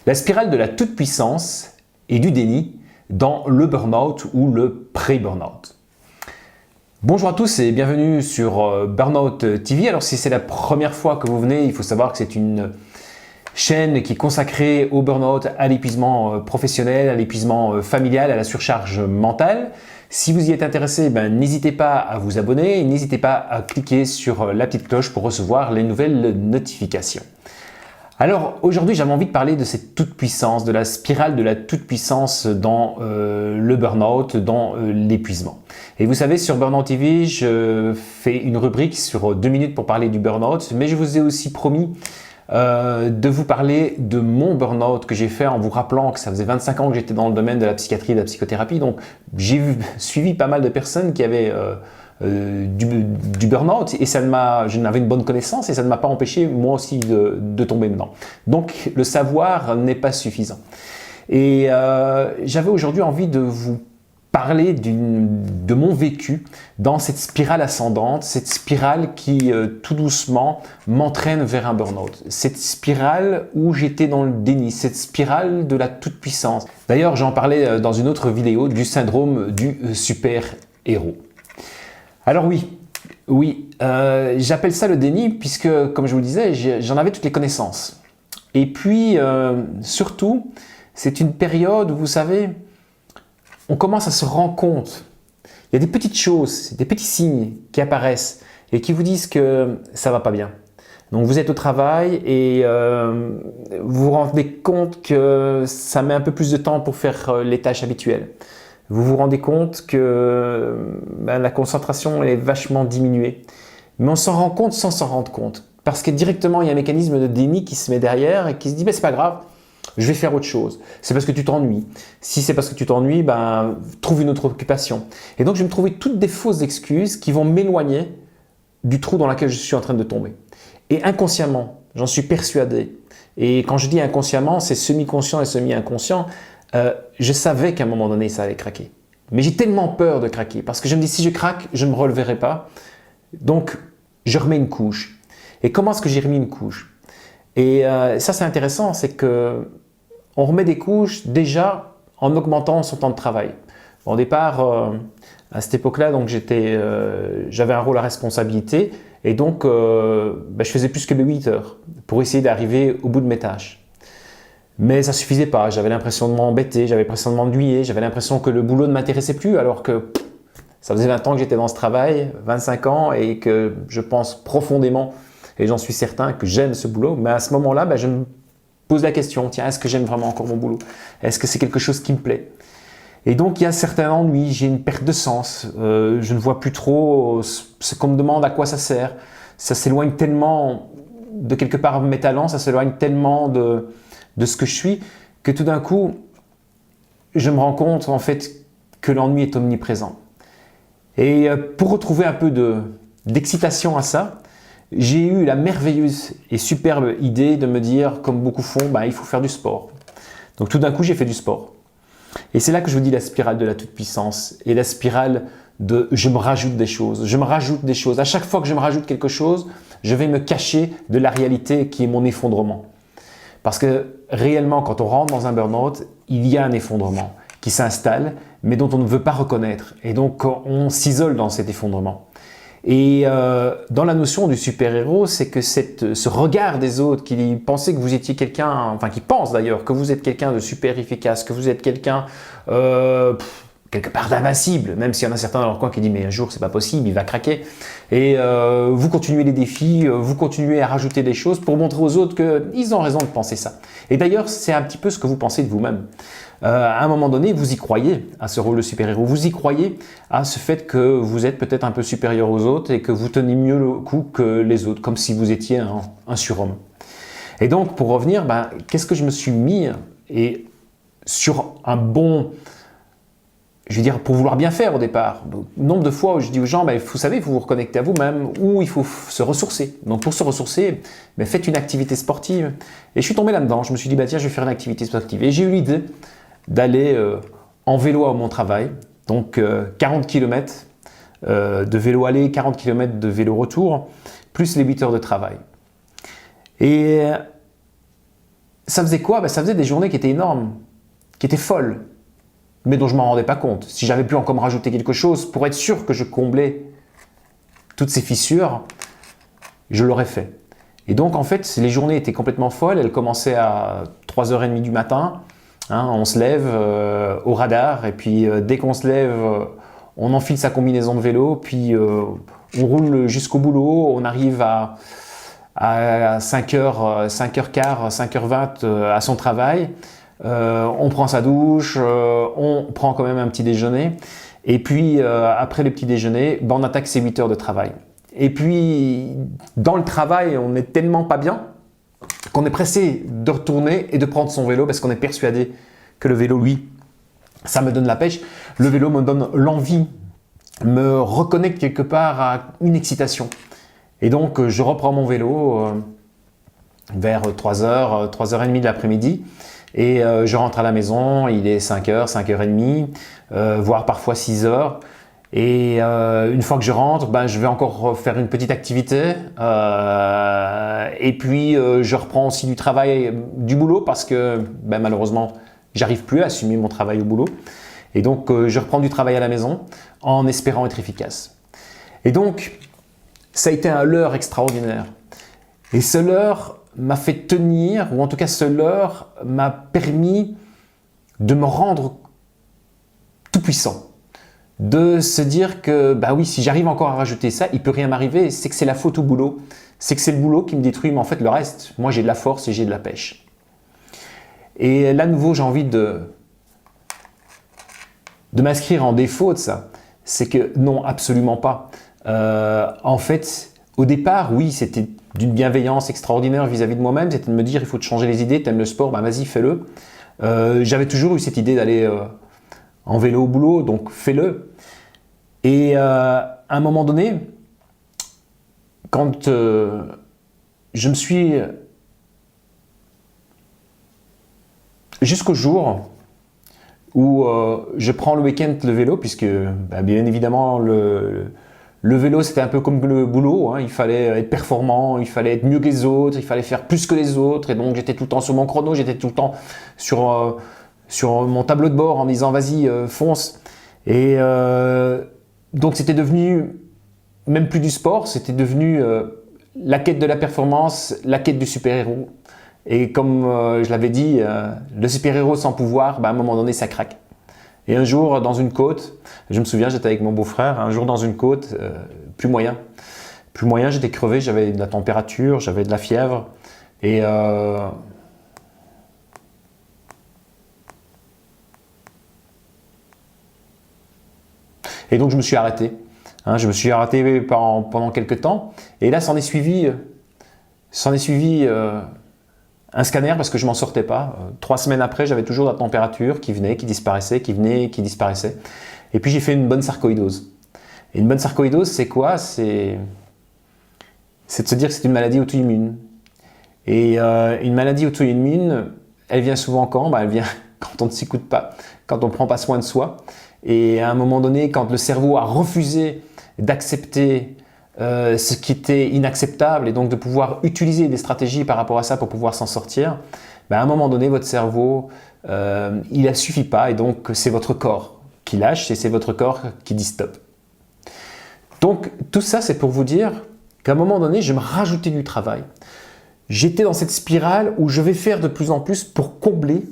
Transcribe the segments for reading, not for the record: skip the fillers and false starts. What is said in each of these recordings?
La spirale de la toute-puissance et du déni dans le burn-out ou le pré-burn-out. Bonjour à tous et bienvenue sur Burnout TV. Alors si c'est la première fois que vous venez, il faut savoir que c'est une chaîne qui est consacrée au burn-out, à l'épuisement professionnel, à l'épuisement familial, à la surcharge mentale. Si vous y êtes intéressé, n'hésitez pas à vous abonner et n'hésitez pas à cliquer sur la petite cloche pour recevoir les nouvelles notifications. Alors aujourd'hui, j'avais envie de parler de cette toute-puissance, de la spirale de la toute-puissance dans le burn-out, dans l'épuisement. Et vous savez, sur Burnout TV, je fais une rubrique sur 2 minutes pour parler du burn-out, mais je vous ai aussi promis de vous parler de mon burn-out que j'ai fait en vous rappelant que ça faisait 25 ans que j'étais dans le domaine de la psychiatrie et de la psychothérapie. Donc j'ai suivi pas mal de personnes qui avaient du burn-out et j'en avais une bonne connaissance et ça ne m'a pas empêché moi aussi de tomber dedans. Donc le savoir n'est pas suffisant. Et j'avais aujourd'hui envie de vous parler de mon vécu dans cette spirale ascendante, cette spirale qui tout doucement m'entraîne vers un burn-out. Cette spirale où j'étais dans le déni, cette spirale de la toute-puissance. D'ailleurs, j'en parlais dans une autre vidéo du syndrome du super-héros. Alors oui, j'appelle ça le déni puisque, comme je vous le disais, j'en avais toutes les connaissances. Et puis, surtout, c'est une période où, vous savez, on commence à se rendre compte. Il y a des petites choses, des petits signes qui apparaissent et qui vous disent que ça ne va pas bien. Donc vous êtes au travail et vous vous rendez compte que ça met un peu plus de temps pour faire les tâches habituelles. Vous vous rendez compte que la concentration est vachement diminuée. Mais on s'en rend compte sans s'en rendre compte. Parce que directement, il y a un mécanisme de déni qui se met derrière et qui se dit c'est pas grave, je vais faire autre chose. C'est parce que tu t'ennuies. Si c'est parce que tu t'ennuies, trouve une autre occupation. Et donc, je vais me trouver toutes des fausses excuses qui vont m'éloigner du trou dans lequel je suis en train de tomber. Et inconsciemment, j'en suis persuadé. Et quand je dis inconsciemment, c'est semi-conscient et semi-inconscient. Je savais qu'à un moment donné, ça allait craquer. Mais j'ai tellement peur de craquer parce que je me dis si je craque, je ne me releverai pas. Donc, je remets une couche. Et comment est-ce que j'ai remis une couche? Et ça, c'est intéressant, c'est que on remet des couches déjà en augmentant son temps de travail. Au départ, à cette époque-là, donc j'avais un rôle à responsabilité et donc je faisais plus que mes 8 heures pour essayer d'arriver au bout de mes tâches. Mais ça ne suffisait pas, j'avais l'impression de m'embêter, j'avais l'impression de m'ennuyer, j'avais l'impression que le boulot ne m'intéressait plus alors que ça faisait 20 ans que j'étais dans ce travail, 25 ans et que je pense profondément et j'en suis certain que j'aime ce boulot. Mais à ce moment-là, je me pose la question, tiens, est-ce que j'aime vraiment encore mon boulot? Est-ce que c'est quelque chose qui me plaît? Et donc, il y a certains ennuis, j'ai une perte de sens, je ne vois plus trop ce qu'on me demande à quoi ça sert. Ça s'éloigne tellement de quelque part mes talents, ça s'éloigne tellement de ce que je suis, que tout d'un coup, je me rends compte en fait que l'ennui est omniprésent. Et pour retrouver un peu d'excitation à ça, j'ai eu la merveilleuse et superbe idée de me dire, comme beaucoup font, il faut faire du sport. Donc tout d'un coup, j'ai fait du sport. Et c'est là que je vous dis la spirale de la toute-puissance et la spirale de je me rajoute des choses, je me rajoute des choses. À chaque fois que je me rajoute quelque chose, je vais me cacher de la réalité qui est mon effondrement. Parce que réellement, quand on rentre dans un burn-out, il y a un effondrement qui s'installe, mais dont on ne veut pas reconnaître. Et donc, on s'isole dans cet effondrement. Et dans la notion du super-héros, c'est que ce regard des autres qui pensaient que vous étiez quelqu'un, enfin qui pensent d'ailleurs que vous êtes quelqu'un de super efficace, que vous êtes quelqu'un quelque part d'invincible, même s'il y en a certains dans leur coin qui disent mais un jour c'est pas possible, il va craquer. Et vous continuez les défis, vous continuez à rajouter des choses pour montrer aux autres qu'ils ont raison de penser ça. Et d'ailleurs, c'est un petit peu ce que vous pensez de vous-même. À un moment donné, vous y croyez à ce rôle de super-héros, vous y croyez à ce fait que vous êtes peut-être un peu supérieur aux autres et que vous tenez mieux le coup que les autres, comme si vous étiez un surhomme. Et donc, pour revenir, qu'est-ce que je me suis mis et sur un bon, je veux dire, pour vouloir bien faire au départ. Donc, nombre de fois où je dis aux gens, vous savez, il faut vous reconnecter à vous-même ou il faut se ressourcer. Donc pour se ressourcer, faites une activité sportive. Et je suis tombé là-dedans, je me suis dit, tiens, je vais faire une activité sportive. Et j'ai eu l'idée d'aller en vélo à mon travail, donc 40 km de vélo aller, 40 km de vélo retour, plus les 8 heures de travail. Et ça faisait quoi? Ben, ça faisait des journées qui étaient énormes, qui étaient folles, mais dont je ne m'en rendais pas compte. Si j'avais pu encore me rajouter quelque chose pour être sûr que je comblais toutes ces fissures, je l'aurais fait. Et donc, en fait, les journées étaient complètement folles. Elles commençaient à 3h30 du matin. Hein, on se lève au radar et puis dès qu'on se lève, on enfile sa combinaison de vélo, puis on roule jusqu'au boulot. On arrive à 5h, 5h15, 5h20 à son travail. On prend sa douche, on prend quand même un petit déjeuner. Et puis, après le petit déjeuner, ben, on attaque ses 8 heures de travail. Et puis, dans le travail, on n'est tellement pas bien qu'on est pressé de retourner et de prendre son vélo parce qu'on est persuadé que le vélo, lui, ça me donne la pêche. Le vélo me donne l'envie, me reconnecte quelque part à une excitation. Et donc, je reprends mon vélo vers 3h, 3h30 de l'après-midi. Et je rentre à la maison, il est 5h, 5h30, voire parfois 6h. Et une fois que je rentre, ben, je vais encore faire une petite activité. Et puis, je reprends aussi du travail, du boulot, parce que ben, malheureusement, j'arrive plus à assumer mon travail au boulot. Et donc, je reprends du travail à la maison en espérant être efficace. Et donc, ça a été un leurre extraordinaire. Et ce leurre m'a fait tenir, ou en tout cas ce leurre m'a permis de me rendre tout puissant. De se dire que, bah oui, si j'arrive encore à rajouter ça, il ne peut rien m'arriver, c'est que c'est la faute au boulot. C'est que c'est le boulot qui me détruit, mais en fait le reste, moi j'ai de la force et j'ai de la pêche. Et là, à nouveau, j'ai envie de m'inscrire en défaut de ça. C'est que non, absolument pas. En fait, au départ, oui, c'était d'une bienveillance extraordinaire vis-à-vis de moi-même, c'était de me dire, il faut te changer les idées, t'aimes le sport, bah vas-y, fais-le. J'avais toujours eu cette idée d'aller en vélo au boulot, donc fais-le. Et à un moment donné, quand je me suis... Jusqu'au jour où je prends le week-end le vélo, puisque bah, bien évidemment le vélo c'était un peu comme le boulot, hein. Il fallait être performant, il fallait être mieux que les autres, il fallait faire plus que les autres, et donc j'étais tout le temps sur mon chrono, j'étais tout le temps sur mon tableau de bord en me disant vas-y fonce. Et donc c'était devenu même plus du sport, c'était devenu la quête de la performance, la quête du super-héros. Et comme je l'avais dit, le super-héros sans pouvoir, bah, à un moment donné, ça craque. Et un jour, dans une côte, je me souviens, j'étais avec mon beau-frère, un jour dans une côte, plus moyen. Plus moyen, j'étais crevé, j'avais de la température, j'avais de la fièvre. Et donc, je me suis arrêté. Hein, je me suis arrêté pendant quelques temps. Et là, s'en est suivi un scanner parce que je m'en sortais pas. 3 semaines après, j'avais toujours la température qui venait, qui disparaissait, qui venait, qui disparaissait. Et puis j'ai fait une bonne sarcoïdose. Et une bonne sarcoïdose, c'est quoi? C'est de se dire que c'est une maladie auto-immune. Et une maladie auto-immune, elle vient souvent quand? Elle vient quand on ne s'écoute pas, quand on ne prend pas soin de soi. Et à un moment donné, quand le cerveau a refusé d'accepter ce qui était inacceptable et donc de pouvoir utiliser des stratégies par rapport à ça pour pouvoir s'en sortir, à un moment donné, votre cerveau, il ne suffit pas et donc c'est votre corps qui lâche et c'est votre corps qui dit stop. Donc tout ça, c'est pour vous dire qu'à un moment donné, je me rajoutais du travail. J'étais dans cette spirale où je vais faire de plus en plus pour combler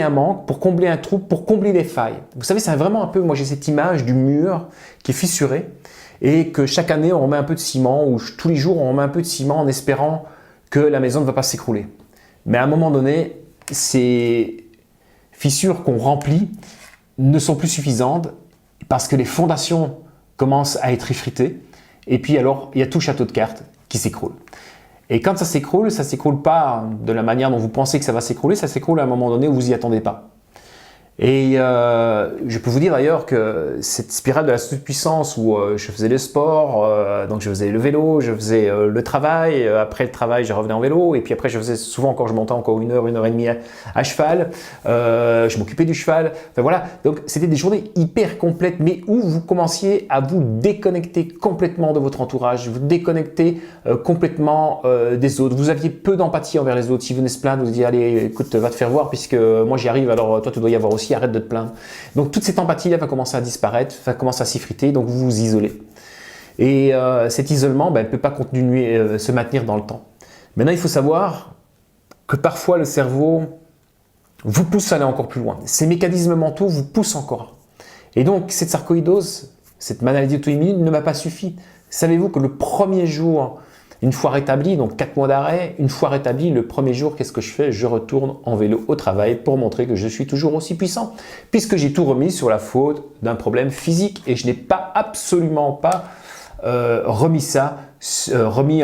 un manque, pour combler un trou, pour combler les failles. Vous savez, c'est vraiment un peu, moi j'ai cette image du mur qui est fissuré et que chaque année on remet un peu de ciment ou tous les jours on remet un peu de ciment en espérant que la maison ne va pas s'écrouler. Mais à un moment donné, ces fissures qu'on remplit ne sont plus suffisantes parce que les fondations commencent à être effritées et puis alors il y a tout château de cartes qui s'écroule. Et quand ça s'écroule pas de la manière dont vous pensez que ça va s'écrouler, ça s'écroule à un moment donné où vous n'y attendez pas. Et je peux vous dire d'ailleurs que cette spirale de la toute-puissance où je faisais le sport, donc je faisais le vélo, je faisais le travail, après le travail je revenais en vélo, et puis après je faisais souvent quand je montais encore une heure et demie à cheval, je m'occupais du cheval, enfin voilà, donc c'était des journées hyper complètes, mais où vous commenciez à vous déconnecter complètement de votre entourage, vous déconnecter complètement des autres, vous aviez peu d'empathie envers les autres, si vous venez se plaindre, vous dites allez écoute va te faire voir puisque moi j'y arrive, alors toi tu dois y avoir aussi, arrête de te plaindre. Donc toute cette empathie là va commencer à disparaître, va commencer à s'effriter, donc vous vous isolez. Et cet isolement, elle ne peut pas continuer, se maintenir dans le temps. Maintenant il faut savoir que parfois le cerveau vous pousse à aller encore plus loin. Ces mécanismes mentaux vous poussent encore. Et donc cette sarcoïdose, cette maladie auto-immune ne m'a pas suffi. Savez-vous que le premier jour, une fois rétabli, donc 4 mois d'arrêt, une fois rétabli, le premier jour, qu'est-ce que je fais? Je retourne en vélo au travail pour montrer que je suis toujours aussi puissant, puisque j'ai tout remis sur la faute d'un problème physique et je n'ai pas, absolument pas remis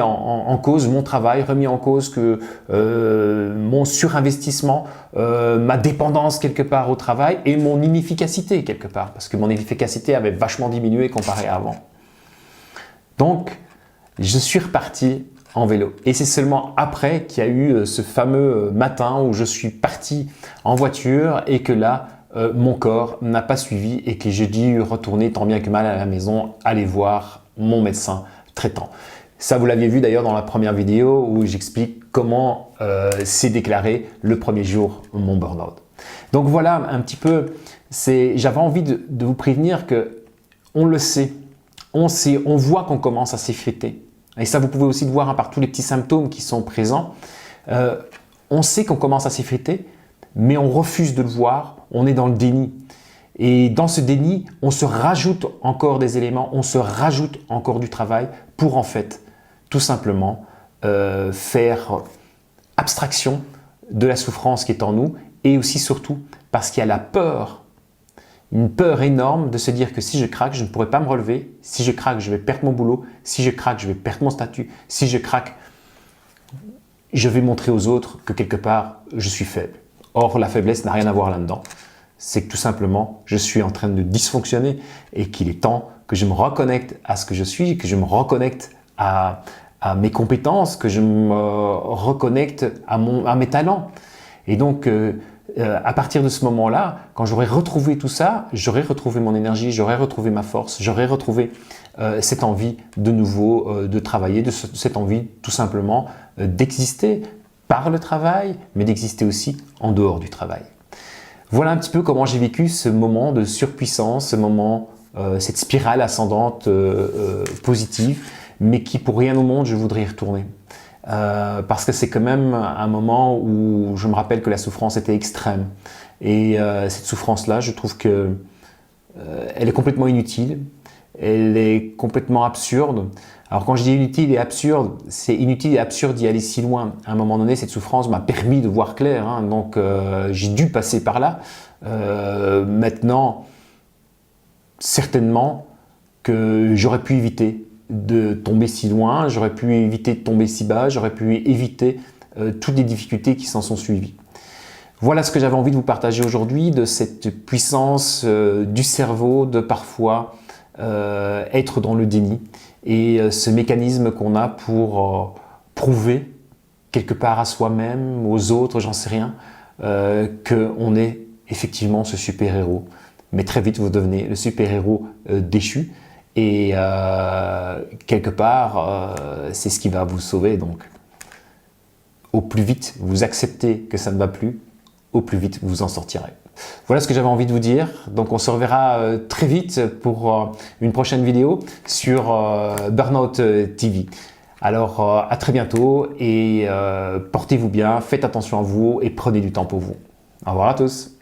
en cause mon travail, remis en cause que mon surinvestissement, ma dépendance quelque part au travail et mon inefficacité quelque part, parce que mon efficacité avait vachement diminué comparé à avant. Donc, je suis reparti en vélo et c'est seulement après qu'il y a eu ce fameux matin où je suis parti en voiture et que là, mon corps n'a pas suivi et que j'ai dû retourner tant bien que mal à la maison, aller voir mon médecin traitant. Ça, vous l'aviez vu d'ailleurs dans la première vidéo où j'explique comment s'est déclaré le premier jour mon burn-out. Donc voilà un petit peu, j'avais envie de vous prévenir que on le sait, on voit qu'on commence à s'effriter. Et ça, vous pouvez aussi le voir par tous les petits symptômes qui sont présents. On sait qu'on commence à s'effriter, mais on refuse de le voir, on est dans le déni. Et dans ce déni, on se rajoute encore des éléments, on se rajoute encore du travail pour en fait, tout simplement, faire abstraction de la souffrance qui est en nous et aussi surtout parce qu'il y a la peur. Une peur énorme de se dire que si je craque, je ne pourrai pas me relever. Si je craque, je vais perdre mon boulot. Si je craque, je vais perdre mon statut. Si je craque, je vais montrer aux autres que quelque part, je suis faible. Or, la faiblesse n'a rien à voir là-dedans. C'est que tout simplement, je suis en train de dysfonctionner et qu'il est temps que je me reconnecte à ce que je suis, que je me reconnecte à mes compétences, que je me reconnecte à mes talents. Et donc, à partir de ce moment-là, quand j'aurai retrouvé tout ça, j'aurai retrouvé mon énergie, j'aurai retrouvé ma force, j'aurai retrouvé cette envie de nouveau de travailler, cette envie tout simplement d'exister par le travail, mais d'exister aussi en dehors du travail. Voilà un petit peu comment j'ai vécu ce moment de surpuissance, ce moment, cette spirale ascendante positive, mais qui pour rien au monde je voudrais y retourner. Parce que c'est quand même un moment où je me rappelle que la souffrance était extrême. Et cette souffrance-là, je trouve que elle est complètement inutile, elle est complètement absurde. Alors quand je dis inutile et absurde, c'est inutile et absurde d'y aller si loin. À un moment donné, cette souffrance m'a permis de voir clair, hein, donc j'ai dû passer par là. Maintenant, certainement que j'aurais pu éviter de tomber si loin, j'aurais pu éviter de tomber si bas, j'aurais pu éviter toutes les difficultés qui s'en sont suivies. Voilà ce que j'avais envie de vous partager aujourd'hui, de cette puissance du cerveau de parfois être dans le déni et ce mécanisme qu'on a pour prouver quelque part à soi-même, aux autres, j'en sais rien, qu'on est effectivement ce super-héros. Mais très vite, vous devenez le super-héros déchu. Et quelque part, c'est ce qui va vous sauver. Donc, au plus vite vous acceptez que ça ne va plus, au plus vite vous en sortirez. Voilà ce que j'avais envie de vous dire. Donc, on se reverra très vite pour une prochaine vidéo sur Burnout TV. Alors, à très bientôt et portez-vous bien, faites attention à vous et prenez du temps pour vous. Au revoir à tous.